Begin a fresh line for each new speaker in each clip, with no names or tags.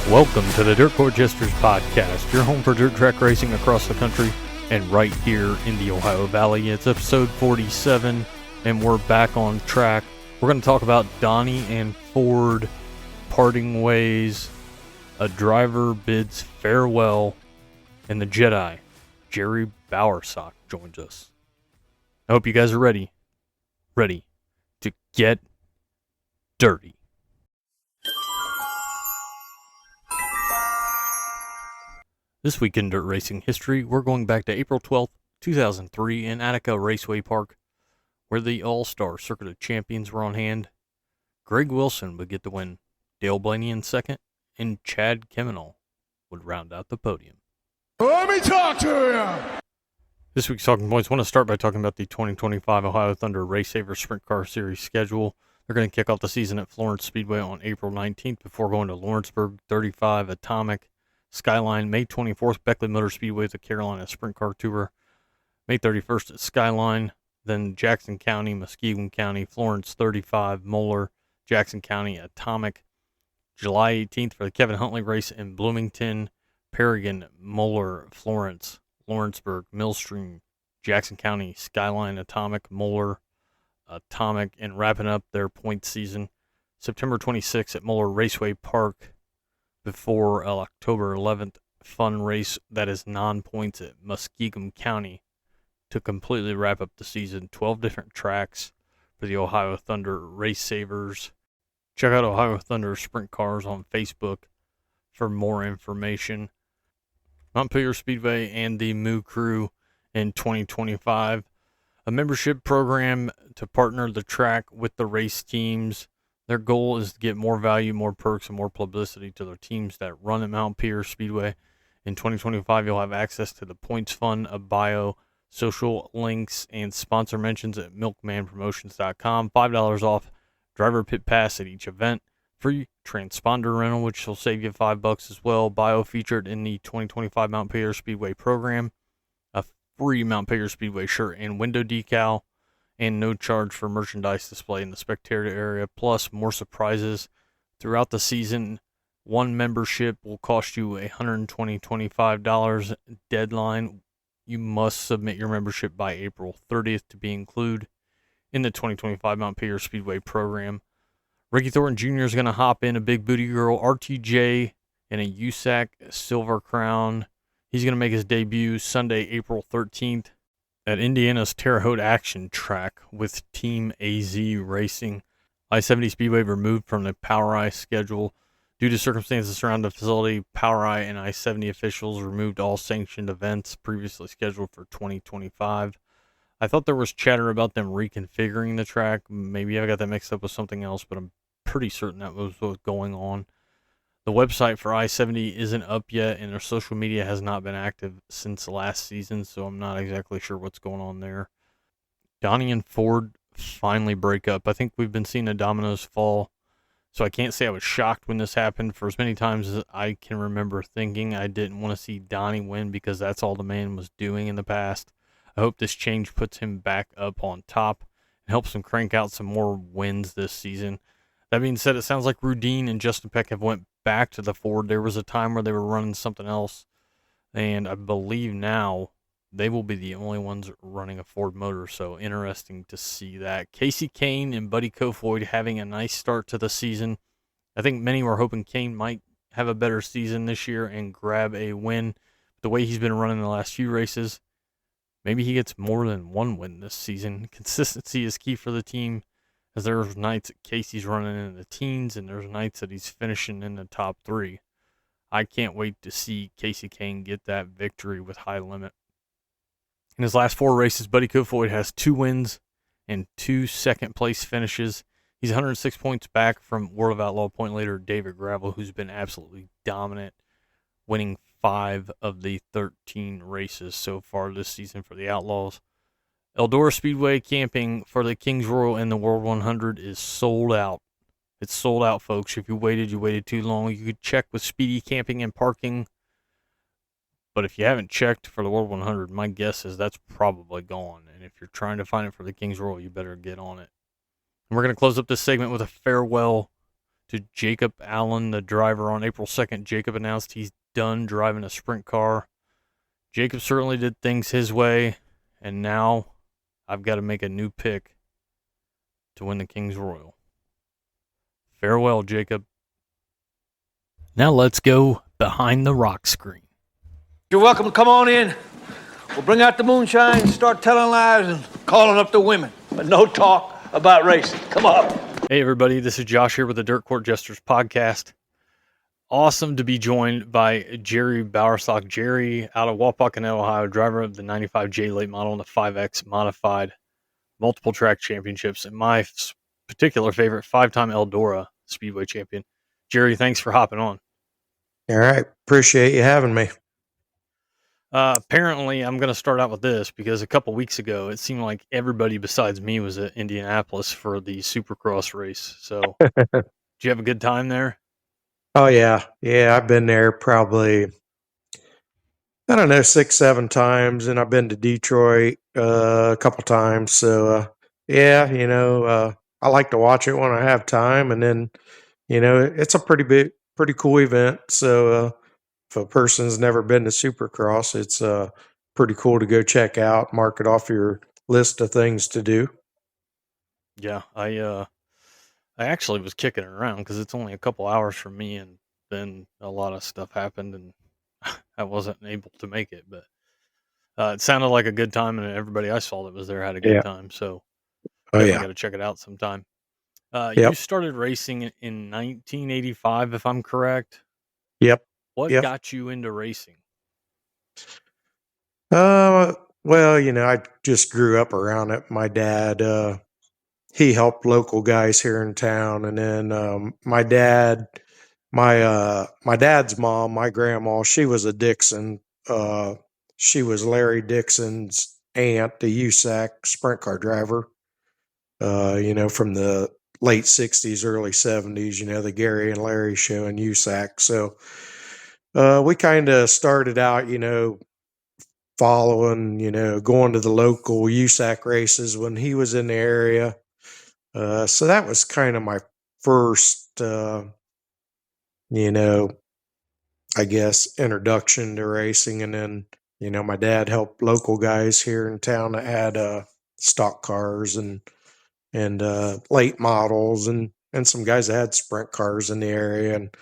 Welcome to the Dirt Court Jesters podcast, your home for dirt track racing across the country and right here in the Ohio Valley. It's episode 47, and we're back on track. We're going to talk about Donny and Ford parting ways, a driver bids farewell, and the Jedi Jerry Bowersock joins us. I hope you guys are ready to get dirty. This week in dirt racing history, we're going back to April 12th, 2003 in Attica Raceway Park, where the All-Star Circuit of Champions were on hand. Greg Wilson would get the win, Dale Blaney in second, and Chad Kemenal would round out the podium.
Let me talk to you!
This week's talking points, I want to start by talking about the 2025 Ohio Thunder Racesavers Sprint Car Series schedule. They're going to kick off the season at Florence Speedway on April 19th before going to Lawrenceburg, 35, Atomic, Skyline, May 24th, Beckley Motor Speedway with the Carolina Sprint Car Tour. May 31st at Skyline, then Jackson County, Muskegon County, Florence 35, Moeller, Jackson County, Atomic. July 18th for the Kevin Huntley race in Bloomington, Paragon, Moeller, Florence, Lawrenceburg, Millstream, Jackson County, Skyline, Atomic, Moeller, Atomic, and wrapping up their point season September 26th at Moeller Raceway Park, before October 11th fun race that is non-points at Muskegon County to completely wrap up the season. 12 different tracks for the Ohio Thunder Racesavers. Check out Ohio Thunder Sprint Cars on Facebook for more information. Montpelier Speedway and the Moo Crew in 2025. A membership program to partner the track with the race teams. Their goal is to get more value, more perks, and more publicity to their teams that run at Montpelier Speedway. In 2025, you'll have access to the points fund, a bio, social links, and sponsor mentions at milkmanpromotions.com. $5 off driver pit pass at each event. Free transponder rental, which will save you $5 as well. Bio featured in the 2025 Montpelier Speedway program. A free Montpelier Speedway shirt and window decal. And no charge for merchandise display in the spectator area, plus more surprises throughout the season. One membership will cost you $125 deadline. You must submit your membership by April 30th to be included in the 2025 Montpelier Speedway program. Ricky Thornton Jr. is going to hop in, a big booty girl, RTJ, and a USAC Silver Crown. He's going to make his debut Sunday, April 13th. At Indiana's Terre Haute Action Track with Team AZ Racing. I-70 Speedway removed from the Powri schedule. Due to circumstances surrounding the facility, Powri and I-70 officials removed all sanctioned events previously scheduled for 2025. I thought there was chatter about them reconfiguring the track. Maybe I got that mixed up with something else, but I'm pretty certain that was what was going on. The website for I-70 isn't up yet, and their social media has not been active since last season, so I'm not exactly sure what's going on there. Donny and Ford finally break up. I think we've been seeing the dominoes fall, so I can't say I was shocked when this happened. For as many times as I can remember thinking I didn't want to see Donny win because that's all the man was doing in the past. I hope this change puts him back up on top and helps him crank out some more wins this season. That being said, it sounds like Rudine and Justin Peck have went back to the Ford. There was a time where they were running something else, and I believe now they will be the only ones running a Ford motor, so interesting to see that. Casey Khane and Buddy Kofoid having a nice start to the season. I think many were hoping Khane might have a better season this year and grab a win. The way he's been running the last few races, maybe he gets more than one win this season. Consistency is key for the team, as there's nights that Casey's running in the teens, and there's nights that he's finishing in the top 3. I can't wait to see Casey Khane get that victory with high limit. In his last 4 races, Buddy Kofoid has 2 wins and 2 second-place finishes. He's 106 points back from World of Outlaw point leader David Gravel, who's been absolutely dominant, winning 5 of the 13 races so far this season for the Outlaws. Eldora Speedway camping for the Kings Royal and the World 100 is sold out. It's sold out, folks. If you waited too long. You could check with Speedy Camping and Parking. But if you haven't checked for the World 100, my guess is that's probably gone. And if you're trying to find it for the Kings Royal, you better get on it. And we're going to close up this segment with a farewell to Jacob Allen, the driver. On April 2nd, Jacob announced he's done driving a sprint car. Jacob certainly did things his way, and now I've got to make a new pick to win the King's Royal. Farewell, Jacob. Now let's go behind the rock screen.
You're welcome to come on in. We'll bring out the moonshine, start telling lies and calling up the women. But no talk about racing. Come on.
Hey, everybody. This is Josh here with the Dirt Court Jesters podcast. Awesome to be joined by Jerry Bowersock. Jerry, out of Wapakoneta, Ohio, driver of the 95 J late model and the 5X modified, multiple track championships, and my particular favorite, 5-time Eldora Speedway champion. Jerry, thanks for hopping on.
All right. Appreciate you having me.
Apparently, I'm going to start out with this because a couple weeks ago, it seemed like everybody besides me was at Indianapolis for the Supercross race. So, did you have a good time there?
Oh, yeah. Yeah, I've been there probably, 6, 7 times, and I've been to Detroit a couple times. So, yeah, I like to watch it when I have time, and then, it's a pretty cool event. So, if a person's never been to Supercross, it's pretty cool to go check out, mark it off your list of things to do.
Yeah, I actually was kicking it around because it's only a couple hours from me, and then a lot of stuff happened, and I wasn't able to make it. But it sounded like a good time, and everybody I saw that was there had a good time. So
Oh,
definitely
yeah.
got to check it out sometime. You
Yep.
started racing in 1985, if I'm correct.
Yep.
What
Yep.
got you into racing?
Well, I just grew up around it. My dad, he helped local guys here in town, and then my dad's mom, my grandma, she was a Dixon. She was Larry Dixon's aunt, the USAC sprint car driver. From the late '60s, early '70s. The Gary and Larry show in USAC. So we kind of started out, following, going to the local USAC races when he was in the area. So that was kind of my first, I guess, introduction to racing. And then, my dad helped local guys here in town that had stock cars and late models and some guys that had sprint cars in the area. And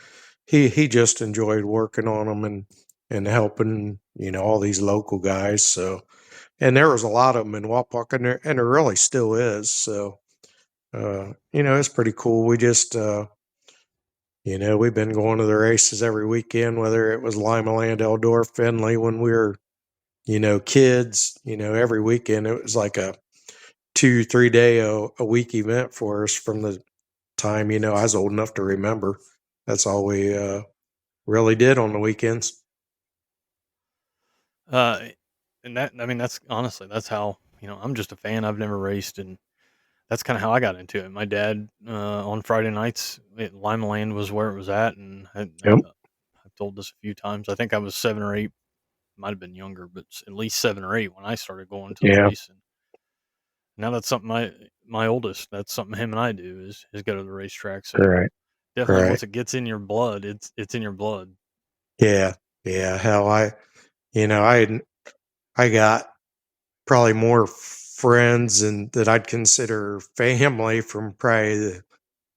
he just enjoyed working on them and helping, all these local guys. So, and there was a lot of them in Wapak, and there really still is. So, it's pretty cool. We just, we've been going to the races every weekend, whether it was Limaland, Eldora, Findlay, when we were, kids, every weekend. It was like a 2-3 day a week event for us from the time, I was old enough to remember. That's all we really did on the weekends.
And that's honestly, that's how, I'm just a fan. I've never raced, and that's kind of how I got into it. My dad, on Friday nights, Limaland was where it was at. And
Yep.
I've told this a few times. I think I was 7 or 8, might have been younger, but at least 7 or 8 when I started going to the
Yeah.
race. And now that's something my oldest, that's something him and I do is go to the racetrack. So
Right.
definitely
Right.
once it gets in your blood, it's in your blood.
Yeah. Yeah. Hell, I got probably more friends and that I'd consider family from probably the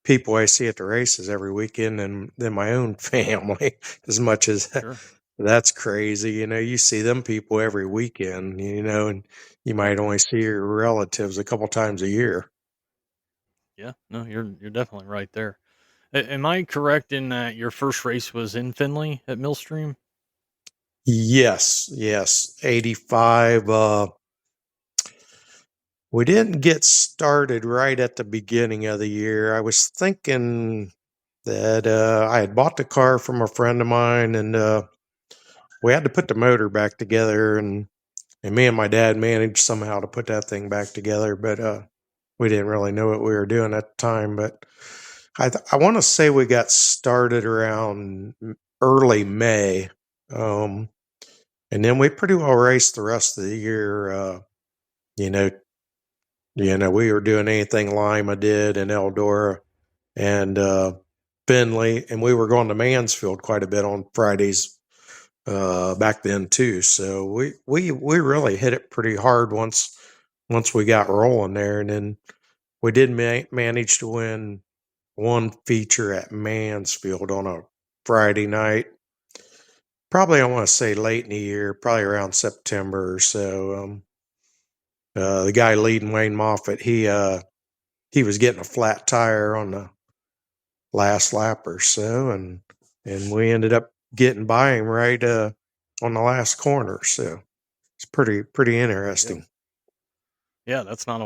people I see at the races every weekend than my own family, as much as
Sure.
that's crazy. You see them people every weekend, and you might only see your relatives a couple times a year.
Yeah, no, you're definitely right there. Am I correct in that your first race was in Findlay at Millstream?
Yes. 85. We didn't get started right at the beginning of the year. I was thinking that I had bought the car from a friend of mine, and we had to put the motor back together, and me and my dad managed somehow to put that thing back together, but we didn't really know what we were doing at the time. But I want to say we got started around early May, and then we pretty well raced the rest of the year. You know, we were doing anything Lima did and Eldora, and Finley, and we were going to Mansfield quite a bit on Fridays back then too. So we really hit it pretty hard once we got rolling there, and then we did manage to win one feature at Mansfield on a Friday night. Probably I want to say late in the year, probably around September or so. The guy leading, Wayne Moffett, he was getting a flat tire on the last lap or so, and we ended up getting by him right on the last corner. So it's pretty interesting.
Yeah, that's not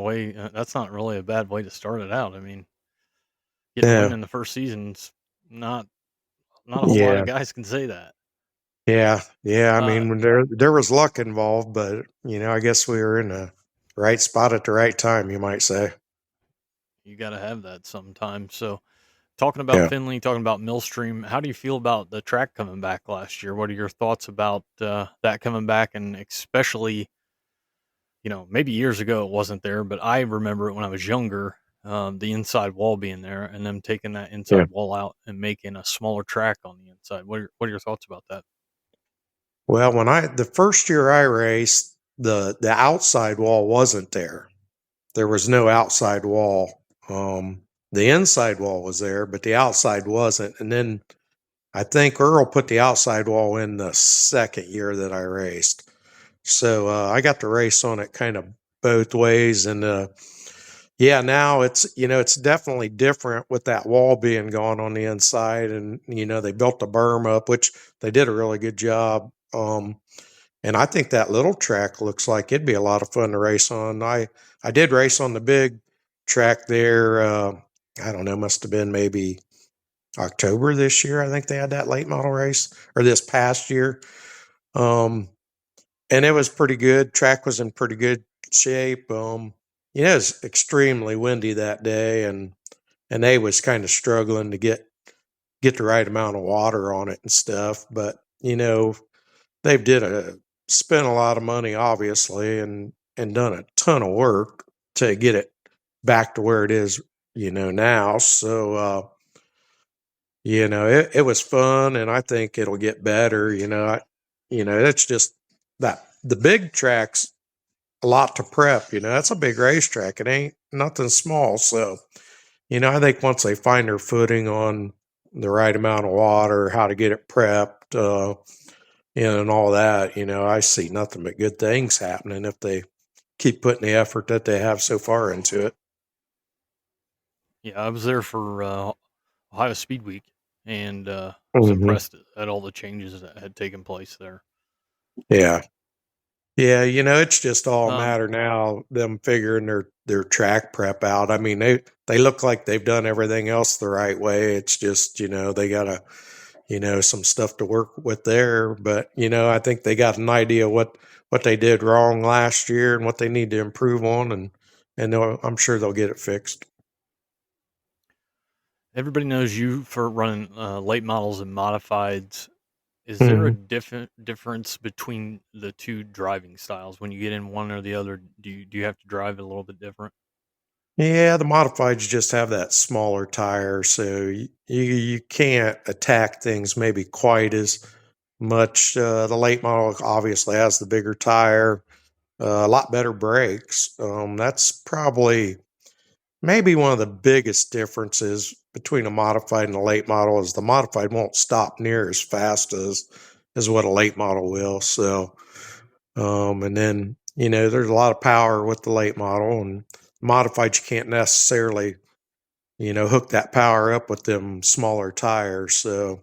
that's not really a bad way to start it out. I mean, getting a win in the first season's not a whole lot of guys can say that.
Yeah. I mean, there was luck involved, but I guess we were in the right spot at the right time, you might say.
You got to have that sometimes. So, talking about Finley, talking about Millstream, how do you feel about the track coming back last year? What are your thoughts about that coming back, and especially, maybe years ago it wasn't there, but I remember it when I was younger. The inside wall being there, and them taking that inside wall out and making a smaller track on the inside. What are your thoughts about that?
Well, the first year I raced, the outside wall wasn't there. There was no outside wall. The inside wall was there, but the outside wasn't. And then I think Earl put the outside wall in the second year that I raced. So I got to race on it kind of both ways. And now it's definitely different with that wall being gone on the inside. And, they built the berm up, which they did a really good job. And I think that little track looks like it'd be a lot of fun to race on. I did race on the big track there. I don't know, must have been maybe October this year. I think they had that late model race, or this past year. And it was pretty good. Track was in pretty good shape. It was extremely windy that day, and they was kind of struggling to get the right amount of water on it and stuff. But they've spent a lot of money, obviously, and done a ton of work to get it back to where it is, now. So, it was fun, and I think it'll get better. It's just that the big track's a lot to prep. That's a big racetrack. It ain't nothing small. So, I think once they find their footing on the right amount of water, how to get it prepped, and all that, I see nothing but good things happening if they keep putting the effort that they have so far into it.
Yeah, I was there for Ohio Speed Week, and was impressed at all the changes that had taken place there.
Yeah. Yeah, it's just all a matter now, them figuring their track prep out. I mean, they look like they've done everything else the right way. It's just, they got to, some stuff to work with there. But, I think they got an idea what they did wrong last year and what they need to improve on, and I'm sure they'll get it fixed.
Everybody knows you for running late models and modifieds. Is there a difference between the two driving styles when you get in one or the other? Do you have to drive it a little bit different?
Yeah, the modifieds just have that smaller tire, so you can't attack things maybe quite as much. The late model obviously has the bigger tire, a lot better brakes. That's probably maybe one of the biggest differences between a modified and a late model is the modified won't stop near as fast as what a late model will. So, and then, there's a lot of power with the late model, and modified, you can't necessarily, hook that power up with them smaller tires. So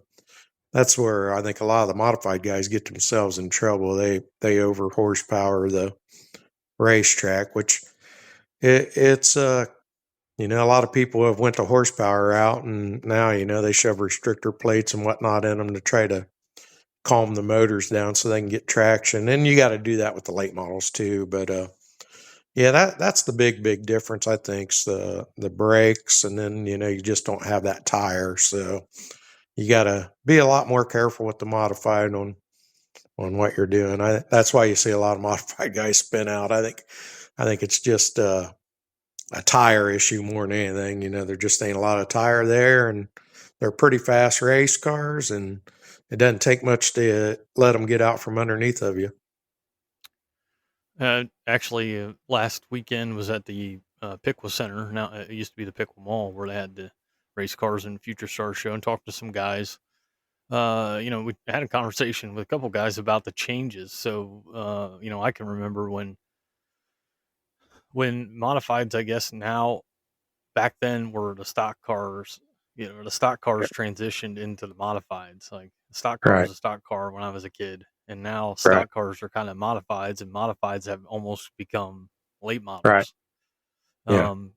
that's where I think a lot of the modified guys get themselves in trouble. They over horsepower the racetrack, which it's a lot of people have went the horsepower out, and now, they shove restrictor plates and whatnot in them to try to calm the motors down so they can get traction. And you got to do that with the late models too. But yeah, that's the big difference, I think, is the brakes, and then you just don't have that tire, so you got to be a lot more careful with the modified on what you're doing. That's why you see a lot of modified guys spin out. I think it's just a tire issue more than anything. There just ain't a lot of tire there, and they're pretty fast race cars, and it doesn't take much to let them get out from underneath of you.
Actually, last weekend was at the Piqua Center. Now it used to be the Piqua Mall, where they had the race cars and Future Star show, and talked to some guys. We had a conversation with a couple guys about the changes. So, I can remember when modifieds, I guess now, back then were the stock cars. The stock cars transitioned into the modifieds. Like the stock car was
Right,
a stock car when I was a kid, and now
right,
stock cars are kind of modifieds, and modifieds have almost become late
right.
models.
Yeah.
Um,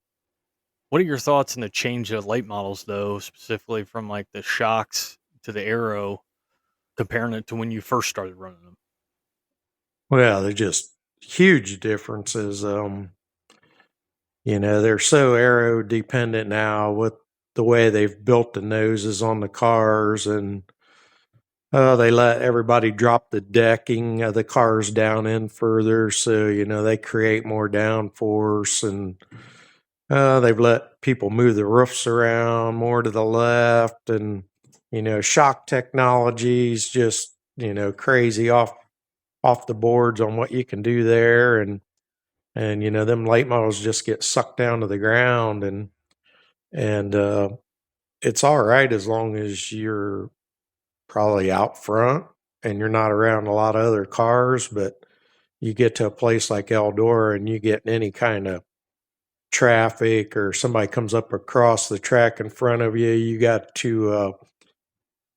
what are your thoughts on the change of late models, though, specifically from like the shocks to the aero, comparing it to when you first started running them?
Well, they're just huge differences. They're so aero dependent now with the way they've built the noses on the cars, and they let everybody drop the decking of the cars down in further, so they create more downforce, and they've let people move the roofs around more to the left, and shock technology's just crazy off the boards on what you can do there, and them late models just get sucked down to the ground, and it's all right as long as you're probably out front and you're not around a lot of other cars. But you get to a place like Eldora and you get any kind of traffic or somebody comes up across the track in front of you, you got to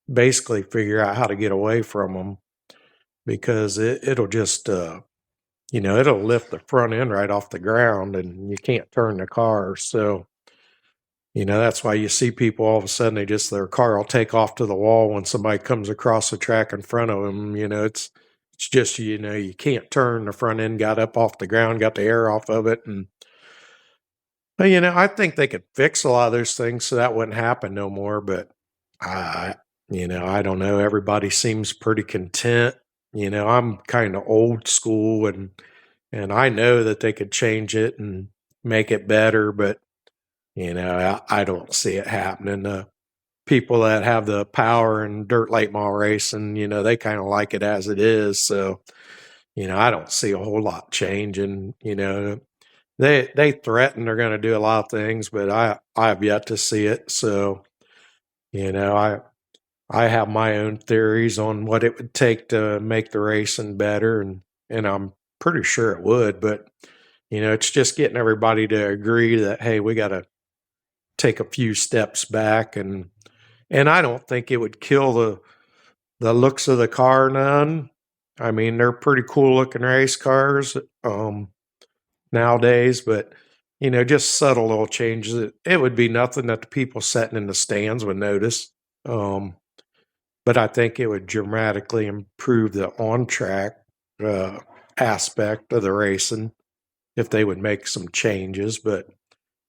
basically figure out how to get away from them, because it'll just it'll lift the front end right off the ground and you can't turn the car. So that's why you see people all of a sudden their car will take off to the wall when somebody comes across the track in front of them. It's just you can't turn. The front end got up off the ground, got the air off of it, and but, I think they could fix a lot of those things so that wouldn't happen no more. But I I don't know. Everybody seems pretty content. I'm kind of old school, and I know that they could change it and make it better, but I don't see it happening. People that have the power and dirt late model racing, they kind of like it as it is. So, I don't see a whole lot changing. They threaten they're going to do a lot of things, but I've yet to see it. So, I have my own theories on what it would take to make the racing better, and I'm pretty sure it would. But it's just getting everybody to agree that, hey, we got to take a few steps back, and I don't think it would kill the looks of the car none. I mean, they're pretty cool looking race cars nowadays, but just subtle little changes. It would be nothing that the people sitting in the stands would notice. Um, but I think it would dramatically improve the on track uh, aspect of the racing if they would make some changes. But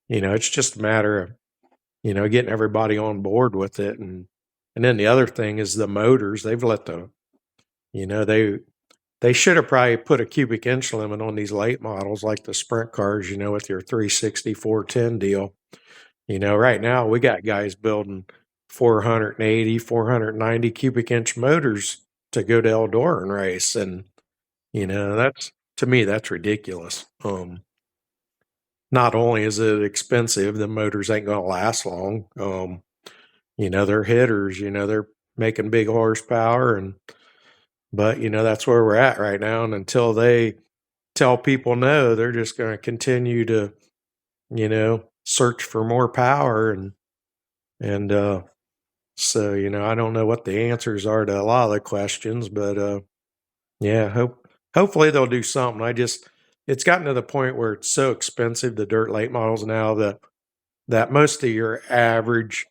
it's just a matter of getting everybody on board with it. And then the other thing is the motors. They've let they should have probably put a cubic inch limit on these late models like the sprint cars, with your 360, 410 deal. Right now we got guys building 480, 490 cubic inch motors to go to Eldora and race. And, that's, to me, that's ridiculous. Not only is it expensive, the motors ain't going to last long. They're hitters, they're making big horsepower, but that's where we're at right now. And until they tell people no, they're just going to continue to, search for more power. And so, I don't know what the answers are to a lot of the questions, but, yeah, hopefully they'll do something. It's gotten to the point where it's so expensive, the dirt late models now, that most of your average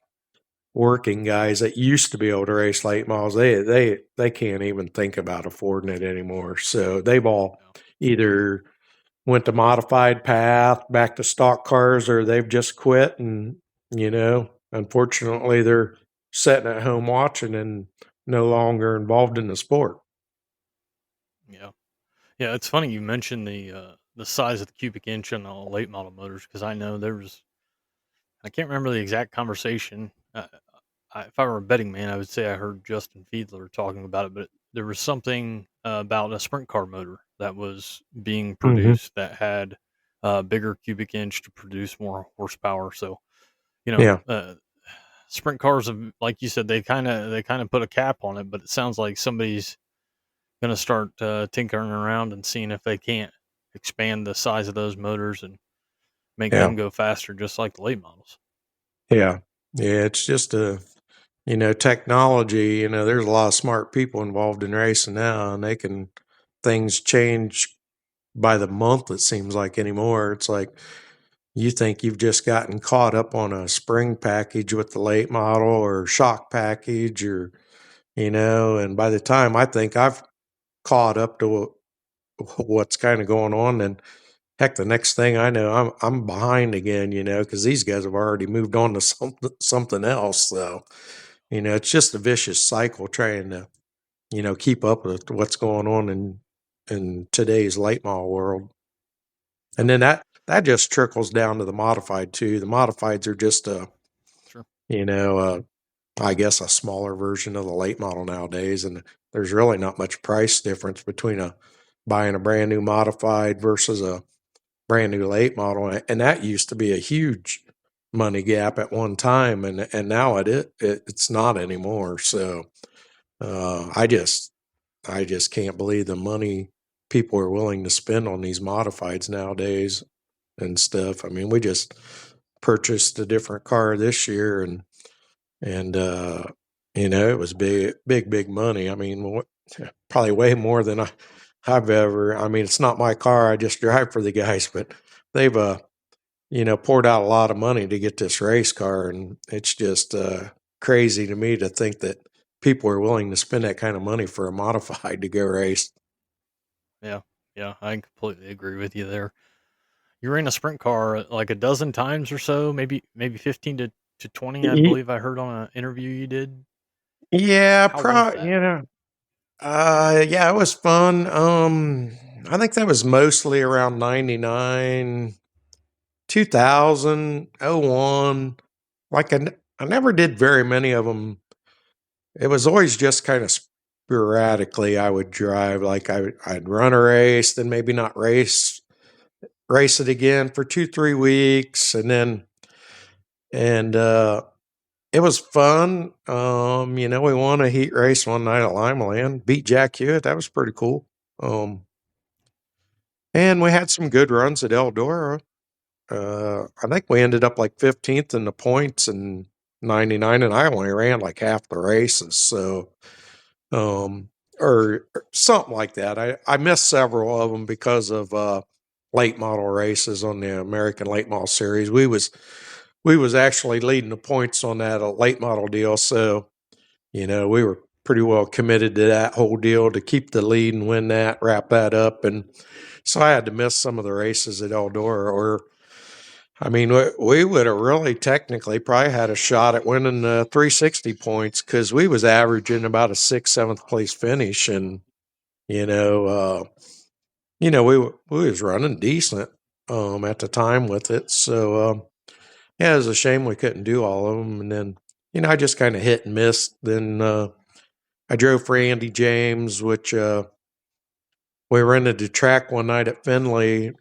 working guys that used to be able to race late models, they can't even think about affording it anymore. So they've all either went the modified path back to stock cars, or they've just quit. And unfortunately they're sitting at home watching and no longer involved in the sport.
Yeah. Yeah, it's funny you mentioned the size of the cubic inch on the late model motors, because I know I can't remember the exact conversation. if I were a betting man, I would say I heard Justin Fiedler talking about it, but there was something about a sprint car motor that was being
Hmm.
produced that had bigger cubic inch to produce more horsepower. So, you know,
Yeah.
sprint cars, like you said, they kind of put a cap on it, but it sounds like somebody's going to start tinkering around and seeing if they can't expand the size of those motors and make
Yeah.
them go faster, just like the late models.
Yeah. Yeah. It's just technology, there's a lot of smart people involved in racing now, and things change by the month, it seems like anymore. It's like you think you've just gotten caught up on a spring package with the late model or shock package and by the time I think I've caught up to what's kind of going on, and heck, the next thing I know, I'm behind again, because these guys have already moved on to something else. So, it's just a vicious cycle trying to, keep up with what's going on in today's late model world. And
Yep,
then that just trickles down to the modified too. The modifieds are just
sure.
you know, uh, I guess a smaller version of the late model nowadays, and there's really not much price difference between buying a brand new modified versus a brand new late model, and that used to be a huge money gap at one time, and now it's not anymore. So I just can't believe the money people are willing to spend on these modifieds nowadays and stuff. I mean, we just purchased a different car this year, and it was big money. I mean, probably way more than I've ever. I mean, it's not my car. I just drive for the guys, but they've poured out a lot of money to get this race car, and it's just crazy to me to think that people are willing to spend that kind of money for a modified to go race.
Yeah, yeah, I completely agree with you there. You ran a sprint car like a dozen times or so, maybe 15 to 20, I
Ye-
believe I heard on an interview you did.
Yeah,
How was that?
yeah, it was fun. I think that was mostly around 99, 2000, 01. Like I never did very many of them. It was always just kind of sporadically I would drive. Like I'd run a race, then maybe not race it again for 2, 3 weeks, and it was fun. We won a heat race one night at Limeland, beat Jack Hewitt. That was pretty cool. And we had some good runs at Eldora. I think we ended up like 15th in the points in 99, and I only ran like half the races. So, um, or something like that. I missed several of them because of late model races on the American Late Model Series. We was actually leading the points on that late model deal. So, we were pretty well committed to that whole deal to keep the lead and win that, wrap that up. And so I had to miss some of the races at Eldora, or I mean, we would have really technically probably had a shot at winning the 360 points, because we was averaging about a sixth, seventh place finish, and you know, uh, we was running decent at the time with it. So yeah, it was a shame we couldn't do all of them, and then I just kind of hit and missed. Then I drove for Andy James, which we rented the track one night at Findlay.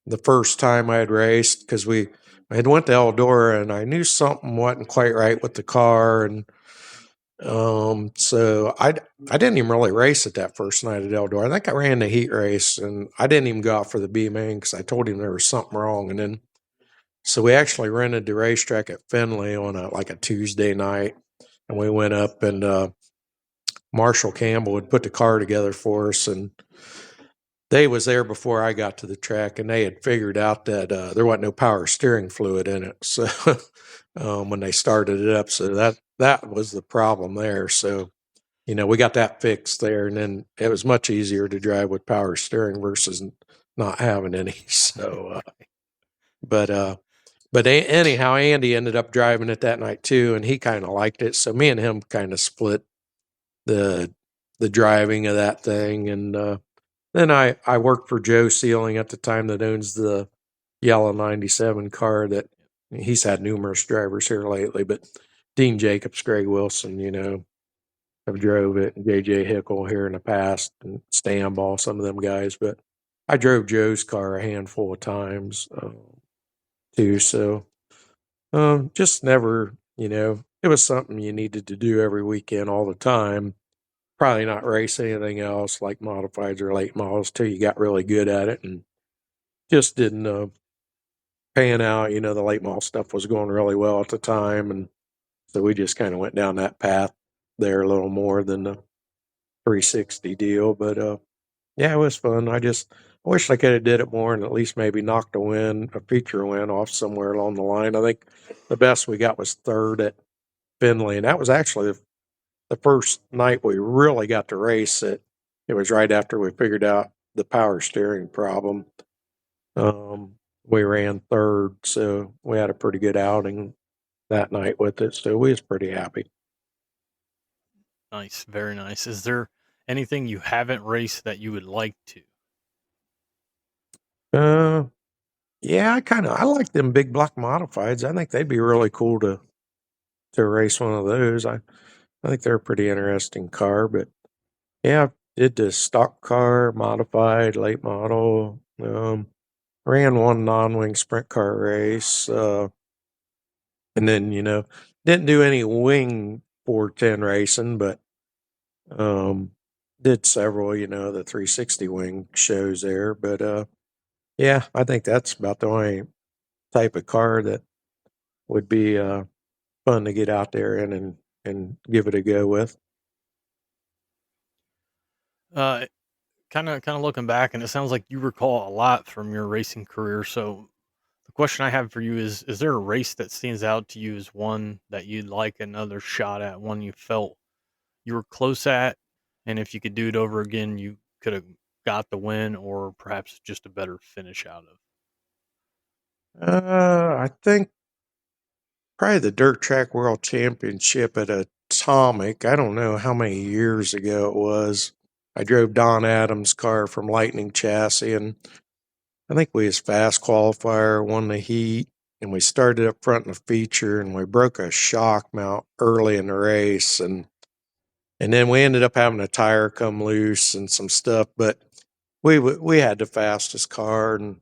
The first time I had raced, because I had went to Eldora and I knew something wasn't quite right with the car, and so I didn't even really race it that first night at Eldora. I think I ran the heat race, and I didn't even go out for the B main because I told him there was something wrong. And then so we actually rented the racetrack at Findlay on a Tuesday night, and we went up, and Marshall Campbell had put the car together for us, and they was there before I got to the track, and they had figured out that there wasn't no power steering fluid in it. So when they started it up, so that was the problem there. So we got that fixed there, and then it was much easier to drive with power steering versus not having any. So, anyhow, Andy ended up driving it that night too, and he kind of liked it. So me and him kind of split the driving of that thing, and then I worked for Joe Sealing at the time, that owns the yellow 97 car that he's had numerous drivers here lately, but Dean Jacobs, Greg Wilson, have drove it, and J.J. Hickle here in the past, and Stanball, some of them guys. But I drove Joe's car a handful of times too. So just never, it was something you needed to do every weekend all the time. Probably not race anything else like modifieds or late models till you got really good at it, and just didn't pan out. The late model stuff was going really well at the time, and so we just kind of went down that path there a little more than the 360 deal. But yeah, it was fun. I wish I could have did it more and at least maybe knocked a feature win off somewhere along the line. I think the best we got was third at Finley, and that was actually the first night we really got to race it. It was right after we figured out the power steering problem. We ran third, so we had a pretty good outing that night with it. So we was pretty happy.
Nice, very nice. Is there anything you haven't raced that you would like to?
Yeah, I like them big block modifieds. I think they'd be really cool to race one of those. I think they're a pretty interesting car. But yeah, I did the stock car, modified, late model. Ran one non-wing sprint car race, and then didn't do any wing 410 racing, but did several, the 360 wing shows there. But yeah, I think that's about the only type of car that would be fun to get out there in and give it a go with.
Kind of looking back, and it sounds like you recall a lot from your racing career. So the question I have for you is there a race that stands out to you as one that you'd like another shot at, one you felt you were close at, and if you could do it over again, you could have got the win or perhaps just a better finish out of?
I think probably the Dirt Track World Championship at Atomic. I don't know how many years ago it was. I drove Don Adams' car from Lightning Chassis, and I think we was fast qualifier, won the heat, and we started up front in the feature, and we broke a shock mount early in the race, and then we ended up having a tire come loose and some stuff, but we had the fastest car, and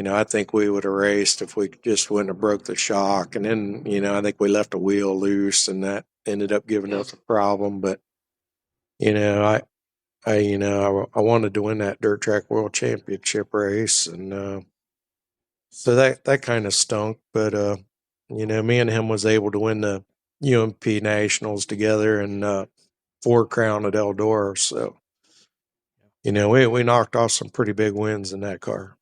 I think we would have raced if we just wouldn't have broke the shock. And then, I think we left a wheel loose, and that ended up giving us a problem. But, I wanted to win that Dirt Track World Championship race, and so that kind of stunk. But me and him was able to win the UMP Nationals together and 4 Crown at Eldora. So, we knocked off some pretty big wins in that car.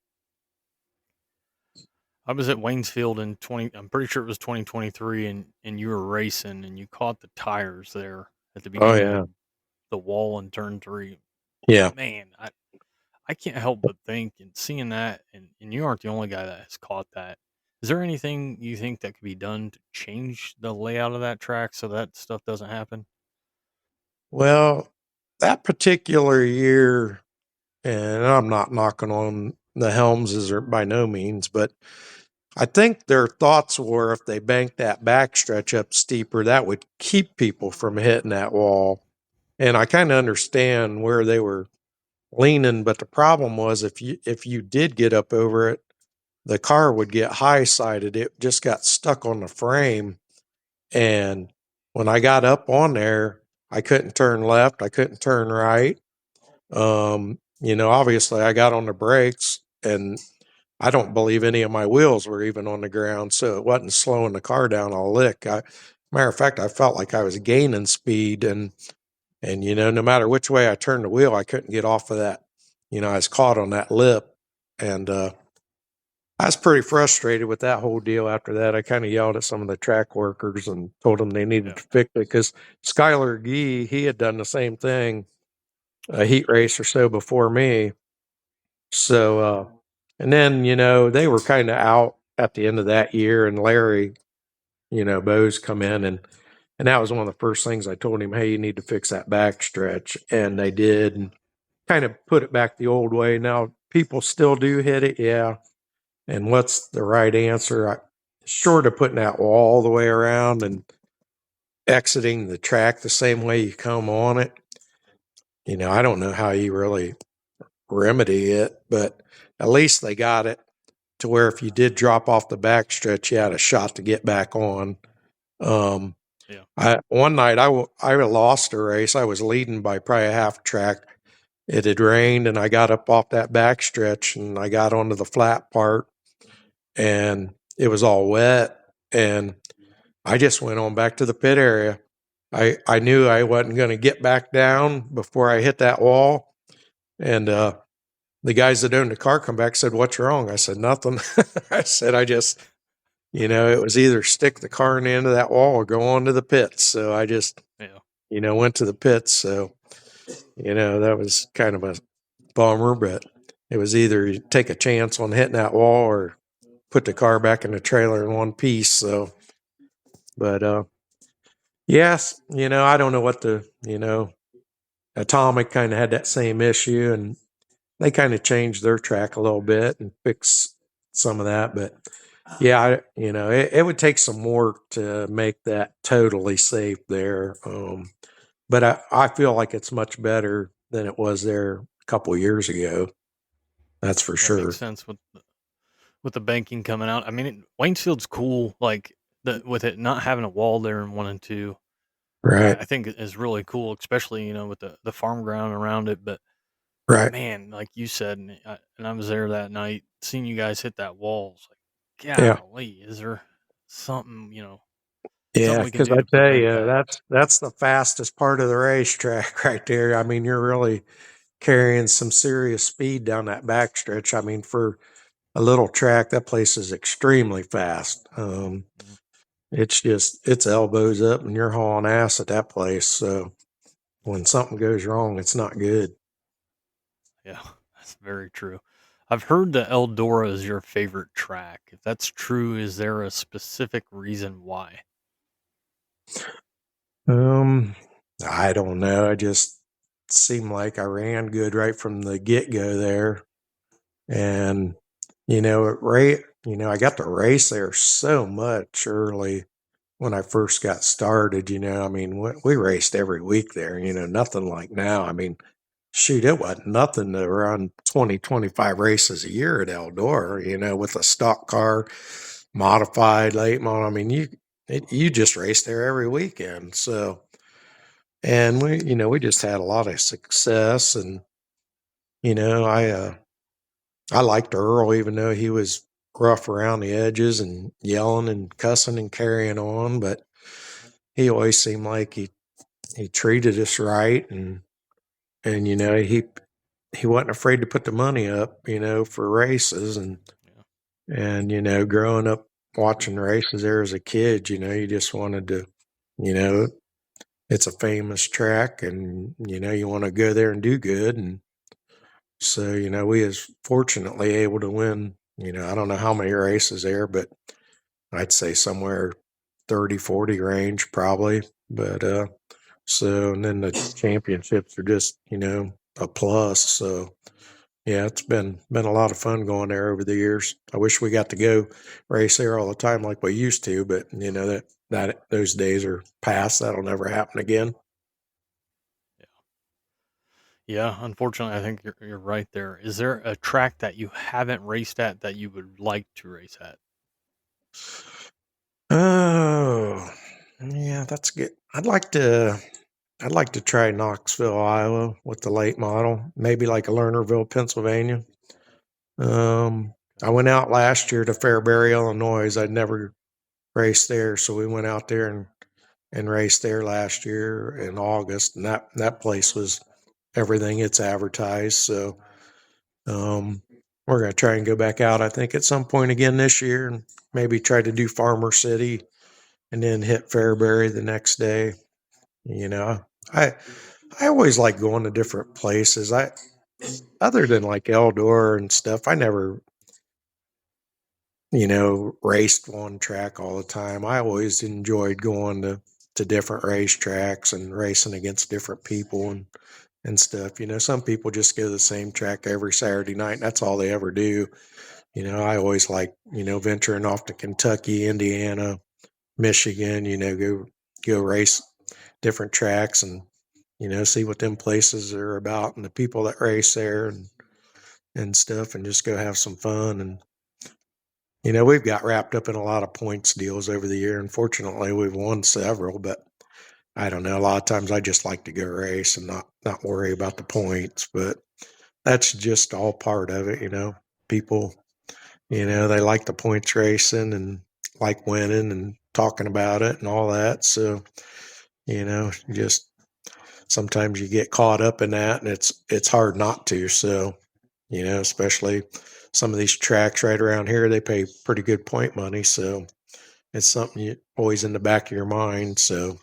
I was at Waynesfield in I'm pretty sure it was 2023, and you were racing and you caught the tires there at the beginning of the wall in turn 3.
Yeah.
Man, I can't help but think and seeing that, and you aren't the only guy that has caught that. Is there anything you think that could be done to change the layout of that track so that stuff doesn't happen?
Well, that particular year, and I'm not knocking on the Helmses or by no means, but I think their thoughts were if they banked that backstretch up steeper, that would keep people from hitting that wall. And I kind of understand where they were leaning, but the problem was if you did get up over it, the car would get high sided. It just got stuck on the frame. And when I got up on there, I couldn't turn left. I couldn't turn right. Obviously I got on the brakes, and I don't believe any of my wheels were even on the ground. So it wasn't slowing the car down a lick. Matter of fact, I felt like I was gaining speed, and no matter which way I turned the wheel, I couldn't get off of that. I was caught on that lip, and I was pretty frustrated with that whole deal. After that, I kind of yelled at some of the track workers and told them they needed to fix it, because Skylar Gee, he had done the same thing a heat race or so before me. So, and then, they were kind of out at the end of that year, and Larry, Bose come in, and that was one of the first things I told him, hey, you need to fix that back stretch. And they did, and kind of put it back the old way. Now, people still do hit it, yeah. And what's the right answer? Short of putting that wall all the way around and exiting the track the same way you come on it. I don't know how you really remedy it, but at least they got it to where if you did drop off the backstretch, you had a shot to get back on.
Yeah.
One night I lost a race. I was leading by probably a half track. It had rained, and I got up off that backstretch, and I got onto the flat part, and it was all wet, and I just went on back to the pit area. I knew I wasn't going to get back down before I hit that wall, and the guys that owned the car come back and said, "What's wrong?" I said, "Nothing." I said, "I just, it was either stick the car in the end of that wall or go on to the pits." So I just, went to the pits. So, that was kind of a bummer, but it was either you take a chance on hitting that wall or put the car back in the trailer in one piece. So, but, yes, I don't know what Atomic kind of had that same issue, and they kind of changed their track a little bit and fixed some of that. But yeah, it would take some work to make that totally safe there. But I feel like it's much better than it was there a couple of years ago. That's for
That
sure.
makes sense with the banking coming out. I mean, Waynesfield's cool, like with it not having a wall there in 1 and 2.
Right.
I think is really cool, especially with the farm ground around it. But
Right.
man, like you said, and I was there that night, seeing you guys hit that wall. It's like,
Yeah.
golly, is there something
Yeah,
something we can
because
do
I
to
tell
prevent
you,
that?
that's the fastest part of the racetrack right there. I mean, you're really carrying some serious speed down that backstretch. I mean, for a little track, that place is extremely fast.
Mhm.
It's elbows up, and you're hauling ass at that place. So when something goes wrong, it's not good.
Yeah, that's very true. I've heard that Eldora is your favorite track. If that's true, is there a specific reason why?
Um, I don't know. I just seemed like I ran good right from the get go there, and I got to race there so much early when I first got started. I mean, we raced every week there. Nothing like now. I mean, shoot, it wasn't nothing to run 20, 25 races a year at Eldora, with a stock car, modified, late model. I mean, you just raced there every weekend. So, and we just had a lot of success. And, I liked Earl, even though he was rough around the edges and yelling and cussing and carrying on. But he always seemed like he treated us right. And, he wasn't afraid to put the money up, for races.
Yeah.
And, growing up watching races there as a kid, you just wanted to, you know, it's a famous track, and, you want to go there and do good. And so, we was fortunately able to win, I don't know how many races there, but I'd say somewhere 30, 40 range probably. But, so, and then the championships are just, a plus. So, yeah, it's been a lot of fun going there over the years. I wish we got to go race there all the time like we used to, but that those days are past. That'll never happen again.
Yeah. Yeah, unfortunately, I think you're right there. Is there a track that you haven't raced at that you would like to race at?
Oh, yeah, that's good. I'd like to try Knoxville, Iowa with the late model, maybe like a Lernerville, Pennsylvania. I went out last year to Fairbury, Illinois. I'd never raced there, so we went out there and raced there last year in August, and that place was everything it's advertised. So we're going to try and go back out, I think, at some point again this year, and maybe try to do Farmer City and then hit Fairbury the next day. I I always like going to different places. Other than like Eldora and stuff, I never raced one track all the time. I always enjoyed going to different racetracks and racing against different people and stuff. Some people just go to the same track every Saturday night, and that's all they ever do. I always like, venturing off to Kentucky, Indiana, Michigan, go go race different tracks and, see what them places are about and the people that race there and stuff, and just go have some fun. And, we've got wrapped up in a lot of points deals over the year. Unfortunately, we've won several, but I don't know. A lot of times I just like to go race and not worry about the points, but that's just all part of it. People, they like the points racing and like winning and talking about it and all that. So, just sometimes you get caught up in that, and it's hard not to. So, especially some of these tracks right around here, they pay pretty good point money. So it's something you always in the back of your mind. So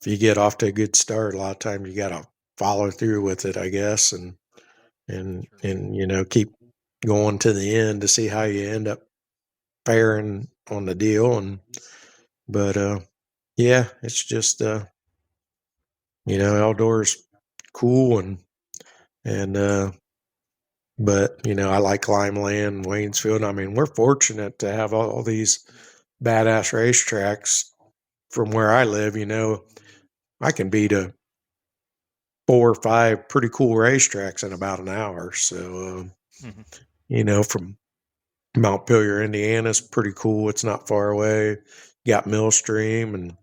if you get off to a good start, a lot of times you got to follow through with it, I guess, and keep going to the end to see how you end up faring on the deal. But yeah, it's just Eldora's cool, and but I like Limeland, Waynesfield. I mean, we're fortunate to have all these badass racetracks from where I live. I can be to 4 or 5 pretty cool racetracks in about an hour. So, from Montpelier, Indiana is pretty cool. It's not far away. You got Millstream and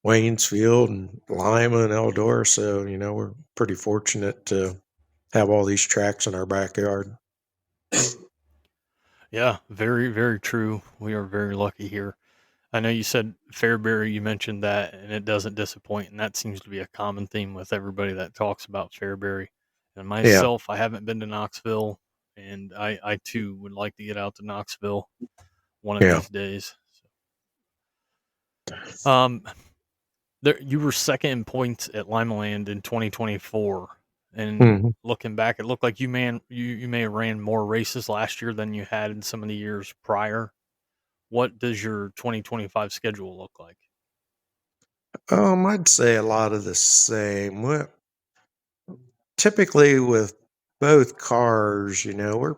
Waynesfield and Lima and Eldora. So, we're pretty fortunate to have all these tracks in our backyard.
Yeah, very, very true. We are very lucky here. I know you said Fairbury, you mentioned that, and it doesn't disappoint, and that seems to be a common theme with everybody that talks about Fairbury. And
Yeah.
myself, I haven't been to Knoxville, and I too would like to get out to Knoxville one of
Yeah.
these days. Um, there, you were second in points at Limeland in 2024, and
Mm-hmm.
looking back, it looked like you may have ran more races last year than you had in some of the years prior. What does your 2025 schedule look like?
I'd say a lot of the same. Typically with both cars, we're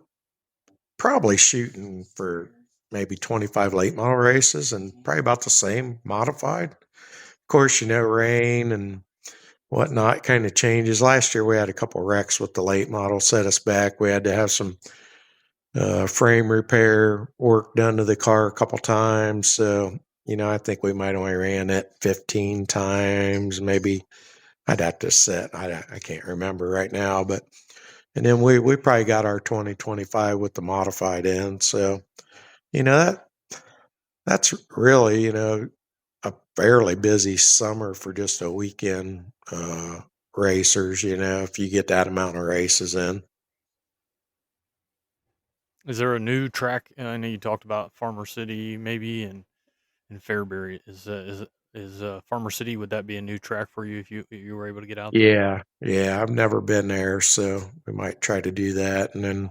probably shooting for maybe 25 late model races and probably about the same modified. Of course, rain and whatnot kind of changes. Last year we had a couple wrecks with the late model, set us back. We had to have some frame repair work done to the car a couple times. So, I think we might only ran it 15 times, maybe. I'd have to set. I can't remember right now, but and then we probably got our 2025 with the modified in. So, that's really, a fairly busy summer for just a weekend racers, if you get that amount of races in.
Is there a new track? I know you talked about Farmer City, maybe, and Fairbury. Is Farmer City? Would that be a new track for you if you were able to get out there?
Yeah. Yeah. I've never been there, so we might try to do that. And then,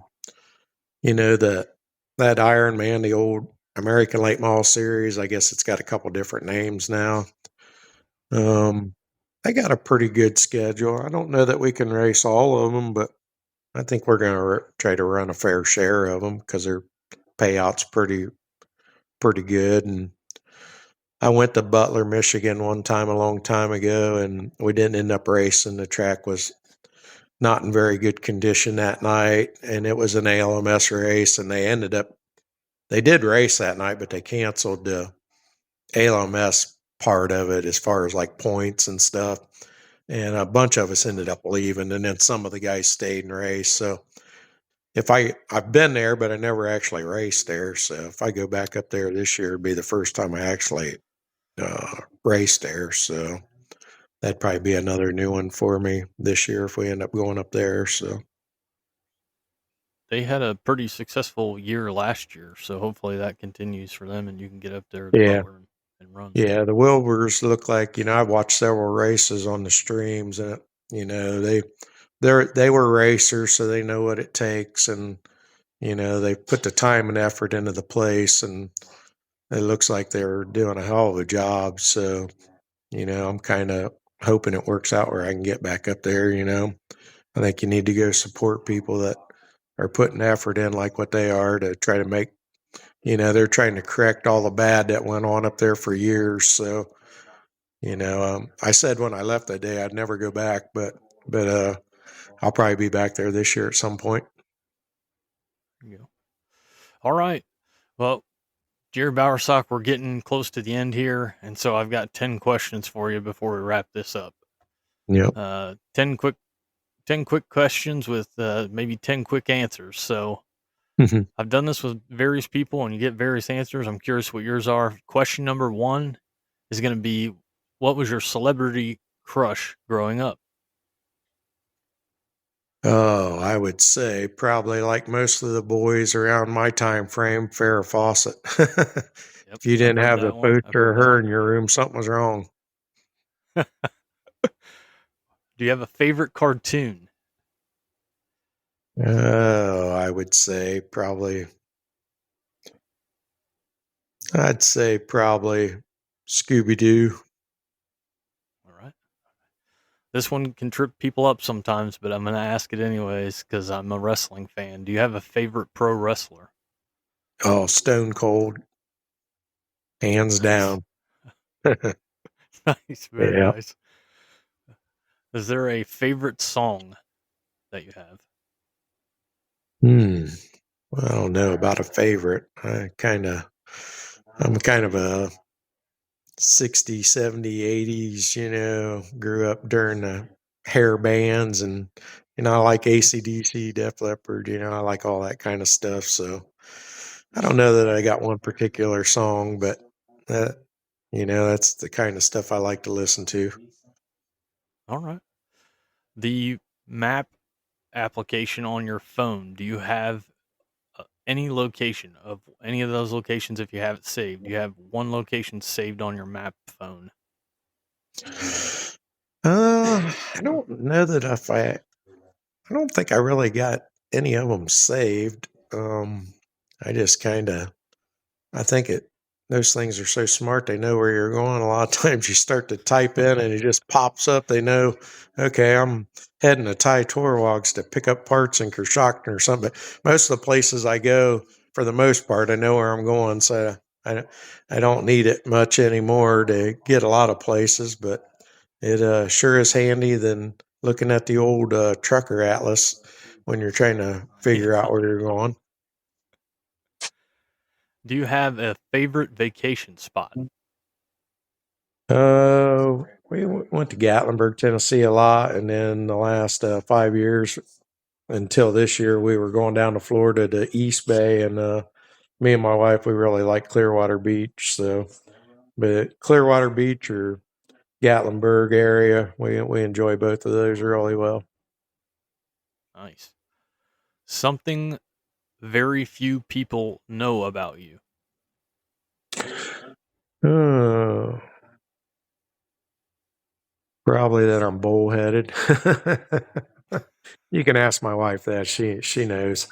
that Iron Man, the old American Late Model Series, I guess it's got a couple different names now. They got a pretty good schedule. I don't know that we can race all of them, but I think we're going to try to run a fair share of them because their payout's pretty good. And I went to Butler, Michigan one time a long time ago, and we didn't end up racing. The track was not in very good condition that night, and it was an ALMS race, and they did race that night, but they canceled the ALMS part of it as far as like points and stuff. And a bunch of us ended up leaving, and then some of the guys stayed and raced. So I've been there, but I never actually raced there. So if I go back up there this year, it'd be the first time I actually raced there. So that'd probably be another new one for me this year if we end up going up there. So
They had a pretty successful year last year, so hopefully that continues for them, and you can get up there to
yeah,
Butler and run.
yeah, the Wilburs look like I watched several races on the streams, and they were racers, so they know what it takes, and they put the time and effort into the place, and it looks like they're doing a hell of a job. So I'm kind of hoping it works out where I can get back up there. I think you need to go support people that are putting effort in like what they are to try to make, they're trying to correct all the bad that went on up there for years. So I said when I left that day I'd never go back, but I'll probably be back there this year at some point.
There you go. All right. Well, Jerry Bowersock, we're getting close to the end here, and so I've got 10 questions for you before we wrap this up.
Yep.
10 quick questions with maybe 10 quick answers. So I've done this with various people, and you get various answers. I'm curious what yours are. Question number 1 is going to be, what was your celebrity crush growing up?
Oh, I would say probably like most of the boys around my time frame, Farrah Fawcett.
Yep,
If you
I've
didn't
heard
have the
that one. I've
poster
heard
of
that
her
one.
in your room, something was wrong.
Do you have a favorite cartoon?
Oh, I'd say probably Scooby Doo.
All right. This one can trip people up sometimes, but I'm going to ask it anyways because I'm a wrestling fan. Do you have a favorite pro wrestler?
Oh, Stone Cold, hands
Nice.
down.
Nice. Very
Yeah.
nice. Is there a favorite song that you have?
Well, I don't know about a favorite. I'm kind of a 60, 70, 80s, grew up during the hair bands and, I like AC/DC, Def Leppard, I like all that kind of stuff. So I don't know that I got one particular song, but that, that's the kind of stuff I like to listen to.
All right. The map application on your phone, do you have any location of any of those locations if you have it saved? Do you have one location saved on your map phone?
I don't know that I don't think I really got any of them saved. I just I think those things are so smart. They know where you're going. A lot of times you start to type in and it just pops up. They know, okay, I'm heading to Ty Torwogs to pick up parts in Kershaw or something. But most of the places I go, for the most part, I know where I'm going. So I don't need it much anymore to get a lot of places, but it sure is handy than looking at the old trucker atlas when you're trying to
Yeah.
figure out where you're going.
Do you have a favorite vacation spot?
We went to Gatlinburg, Tennessee a lot, and then the last 5 years until this year, we were going down to Florida to East Bay, and me and my wife, we really like Clearwater Beach. So, but Clearwater Beach or Gatlinburg area, we enjoy both of those really well.
Nice. Something very few people know about you.
Oh, probably that I'm bullheaded. You can ask my wife that; she knows.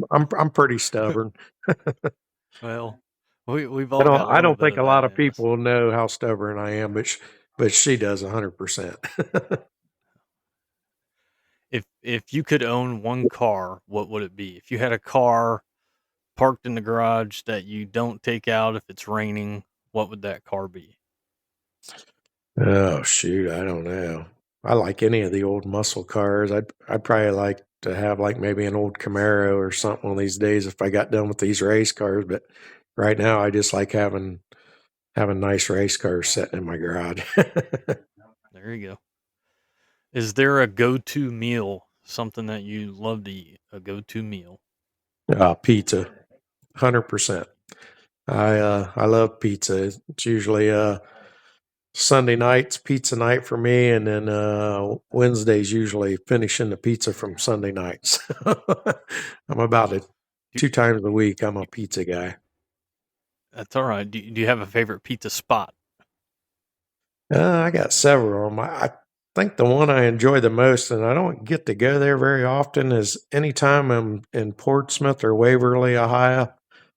I'm pretty stubborn.
Well, we've all got a
I
little
don't
bit
think
of
a
that
lot of
in us.
people know how stubborn I am, but she does 100%.
If you could own one car, what would it be? If you had a car parked in the garage that you don't take out if it's raining, what would that car be?
Oh shoot, I don't know. I like any of the old muscle cars. I'd probably like to have like maybe an old Camaro or something one of these days if I got done with these race cars. But right now, I just like having nice race cars sitting in my garage.
There you go. Is there a go-to meal, something that you love to eat, a go-to meal?
Pizza, 100%. I love pizza. It's usually Sunday night's pizza night for me, and then Wednesday's usually finishing the pizza from Sunday nights. I'm about it
Do,
2 times a week. I'm a pizza guy.
that's all right. Do you have a favorite pizza spot?
I got several of them. I think the one I enjoy the most, and I don't get to go there very often, is anytime I'm in Portsmouth or Waverly, Ohio.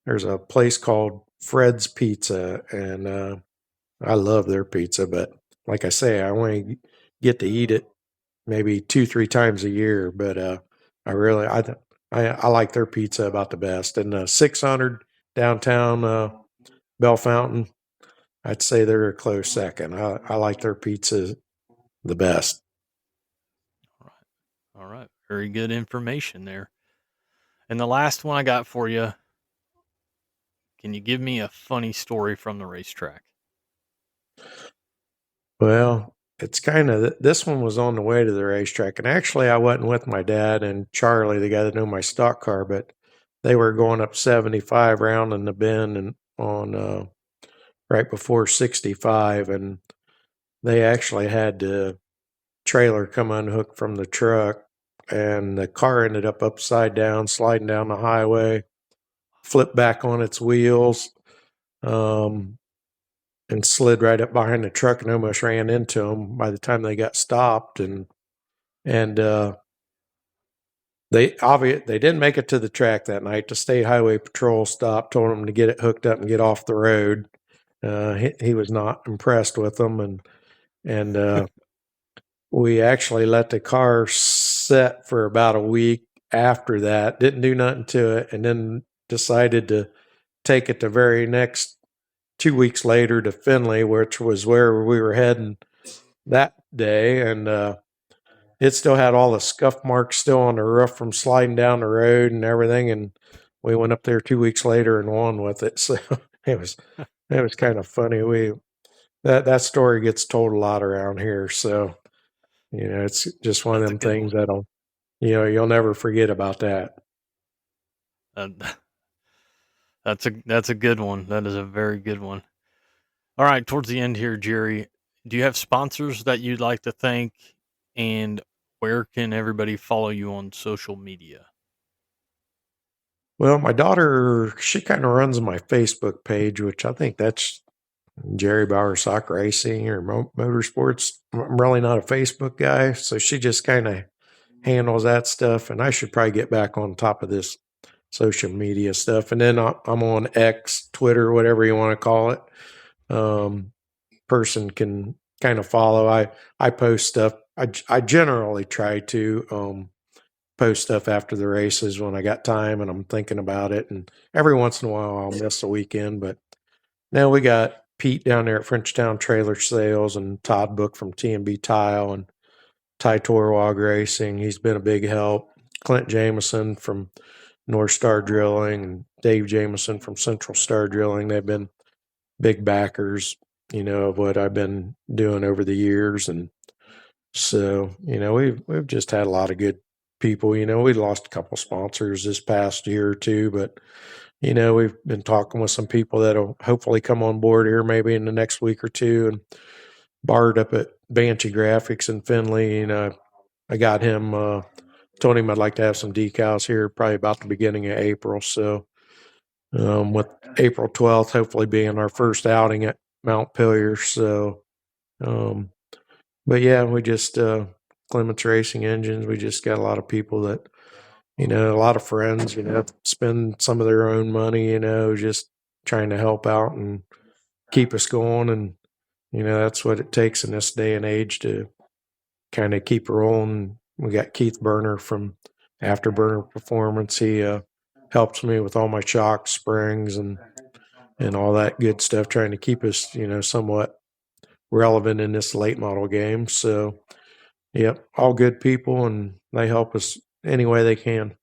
There's a place called Fred's Pizza, and I love their pizza. But like I say, I only get to eat it maybe 2, 3 times a year. But I like their pizza about the best. And 600 downtown Bell Fountain. I'd say they're a close second. I like their pizza the best.
All right. Very good information there. And the last one I got for you. Can you give me a funny story from the racetrack?
Well, it's kind of this one was on the way to the racetrack, and actually, I wasn't with my dad and Charlie, the guy that knew my stock car, but they were going up 75 round in the bend and on right before 65, and they actually had the trailer come unhooked from the truck, and the car ended up upside down, sliding down the highway, flipped back on its wheels. And slid right up behind the truck and almost ran into them by the time they got stopped. And they didn't make it to the track that night. The state highway patrol stopped, told them to get it hooked up and get off the road. He was not impressed with them, and we actually let the car set for about a week after that. Didn't do nothing to it, and then decided to take it the very next 2 weeks later to Findlay, which was where we were heading that day. And it still had all the scuff marks still on the roof from sliding down the road and everything. And we went up there 2 weeks later and won with it. So it was kind of funny. That story gets told a lot around here. So, it's just one of them things that'll, you'll never forget about that.
That's a good one. That is a very good one. All right, towards the end here, Jerry, do you have sponsors that you'd like to thank, and where can everybody follow you on social media?
Well, my daughter, she kind of runs my Facebook page, which I think that's Jerry Bowersock Racing or Motorsports. I'm really not a Facebook guy, so she just kind of handles that stuff. And I should probably get back on top of this social media stuff. And then I'm on X, Twitter, whatever you want to call it. Person can kind of follow. I post stuff. I generally try to post stuff after the races when I got time and I'm thinking about it. And every once in a while I'll miss a weekend. But now we got Pete down there at Frenchtown Trailer Sales and Todd Book from T&B Tile and Ty Torwag Racing. He's been a big help. Clint Jameson from North Star Drilling and Dave Jameson from Central Star Drilling. They've been big backers, of what I've been doing over the years. And so, we've just had a lot of good people. We lost a couple sponsors this past year or two, but we've been talking with some people that'll hopefully come on board here maybe in the next week or two. And Bart up at Banshee Graphics in Findlay, I got him, told him I'd like to have some decals here probably about the beginning of April. So with April 12th hopefully being our first outing at Montpelier. So but yeah, we just Clements Racing Engines, we just got a lot of people that a lot of friends, spend some of their own money, just trying to help out and keep us going. And, that's what it takes in this day and age to kind of keep rolling. We got Keith Burner from Afterburner Performance. He helps me with all my shock springs and all that good stuff, trying to keep us, somewhat relevant in this late model game. So, yep, all good people, and they help us any way they can.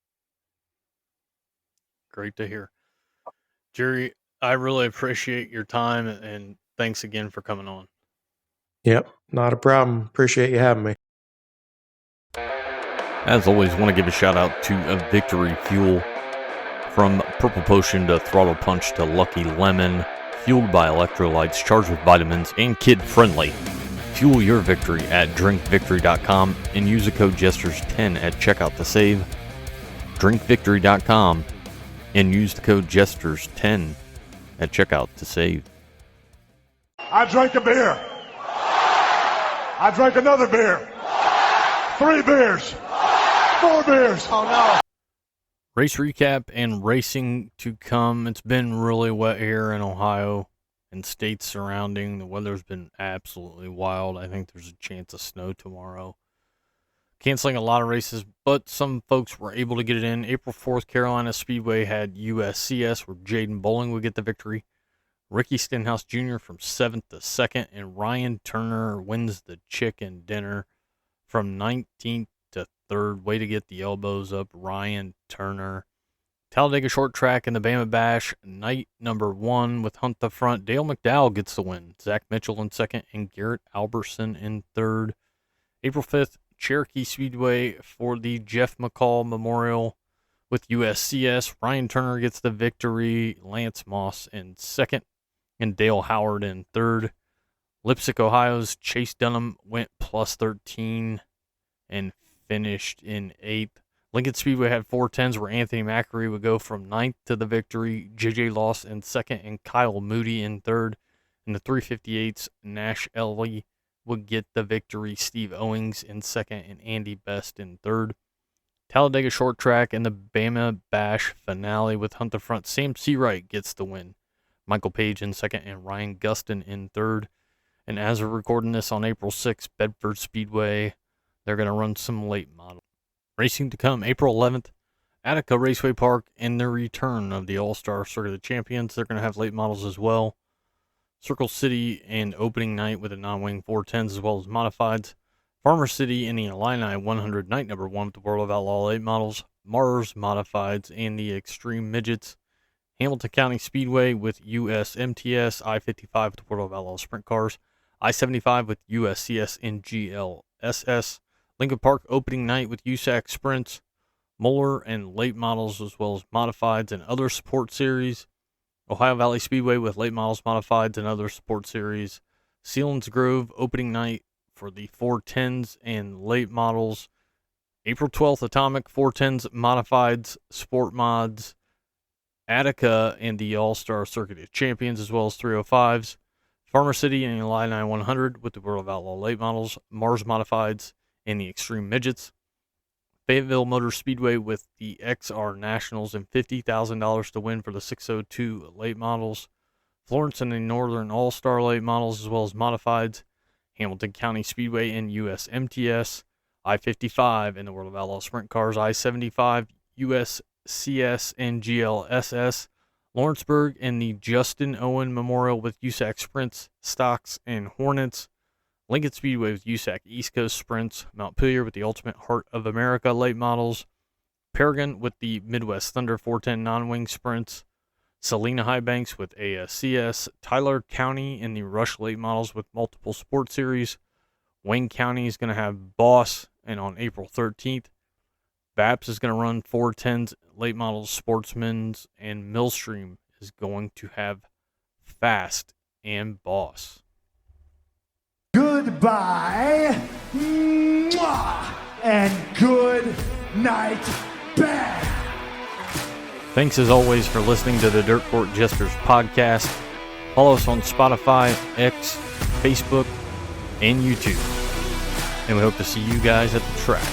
Great to hear. Jerry, I really appreciate your time, and thanks again for coming on.
Yep, not a problem. Appreciate you having me.
As always, want to give a shout out to Victory Fuel. From Purple Potion to Throttle Punch to Lucky Lemon, fueled by electrolytes, charged with vitamins, and kid-friendly. Fuel your victory at drinkvictory.com and use the code Jesters10 at checkout to save. Drinkvictory.com and use the code Jesters10 at checkout to save.
I drank a beer. I drank another beer. 3 beers. 4 beers. Oh no.
Race recap and racing to come. It's been really wet here in Ohio and states surrounding. The weather's been absolutely wild. I think there's a chance of snow tomorrow. Canceling a lot of races, but some folks were able to get it in. April 4th, Carolina Speedway had USCS where Jaden Bowling would get the victory. Ricky Stenhouse Jr. from 7th to 2nd, and Ryan Turner wins the chicken dinner from 19th to 3rd. Way to get the elbows up, Ryan Turner. Talladega Short Track in the Bama Bash, night number 1 with Hunt the Front. Dale McDowell gets the win. Zach Mitchell in 2nd and Garrett Alberson in 3rd. April 5th, Cherokee Speedway for the Jeff McCall Memorial with USCS. Ryan Turner gets the victory. Lance Moss in 2nd and Dale Howard in 3rd. Lipsick, Ohio's Chase Dunham went plus 13 and finished in 8th. Lincoln Speedway had 410s where Anthony Macri would go from 9th to the victory. JJ Loss in 2nd and Kyle Moody in 3rd. In the 358s, Nash Ellie would get the victory. Steve Owings in 2nd and Andy Best in 3rd. Talladega Short Track and the Bama Bash finale with Hunt the Front. Sam Seawright gets the win. Michael Page in 2nd and Ryan Gustin in 3rd. And as we're recording this on April 6th, Bedford Speedway, they're going to run some late model. Racing to come April 11th, Attica Raceway Park, and the return of the All-Star Circuit of Champions. They're going to have late models as well. Circle City and opening night with the non-wing 410s as well as modifieds. Farmer City and the Illini 100 night number 1 with the World of Outlaw late models. Mars modifieds and the Extreme Midgets. Hamilton County Speedway with USMTS. I-55 with the World of Outlaw sprint cars. I-75 with USCS and GLSS. Lincoln Park opening night with USAC sprints, Moeller and late models as well as modifieds and other support series. Ohio Valley Speedway with late models, modifieds, and other support series. Sealands Grove opening night for the 410s and late models. April 12th, Atomic 410s, modifieds, sport mods. Attica and the All-Star Circuit of Champions as well as 305s. Farmer City and Illini 100 with the World of Outlaw late models. Mars modifieds and the Extreme Midgets. Fayetteville Motor Speedway with the XR Nationals and $50,000 to win for the 602 late models. Florence and the Northern All-Star late models as well as modifieds. Hamilton County Speedway and USMTS. I-55 in the World of Outlaw sprint cars. I-75, USCS and GLSS. Lawrenceburg and the Justin Owen Memorial with USAC sprints, stocks, and Hornets. Lincoln Speedway with USAC East Coast sprints. Montpelier with the Ultimate Heart of America late models. Paragon with the Midwest Thunder 410 non-wing sprints. Salina High Banks with ASCS. Tyler County in the Rush late models with multiple sport series. Wayne County is going to have Boss, and on April 13th, Baps is going to run 410s late models, Sportsman's, and Millstream is going to have Fast and Boss.
Goodbye, mwah, and good night, bad.
Thanks as always for listening to the Dirt Court Jesters podcast. Follow us on Spotify, X, Facebook, and YouTube. And we hope to see you guys at the track.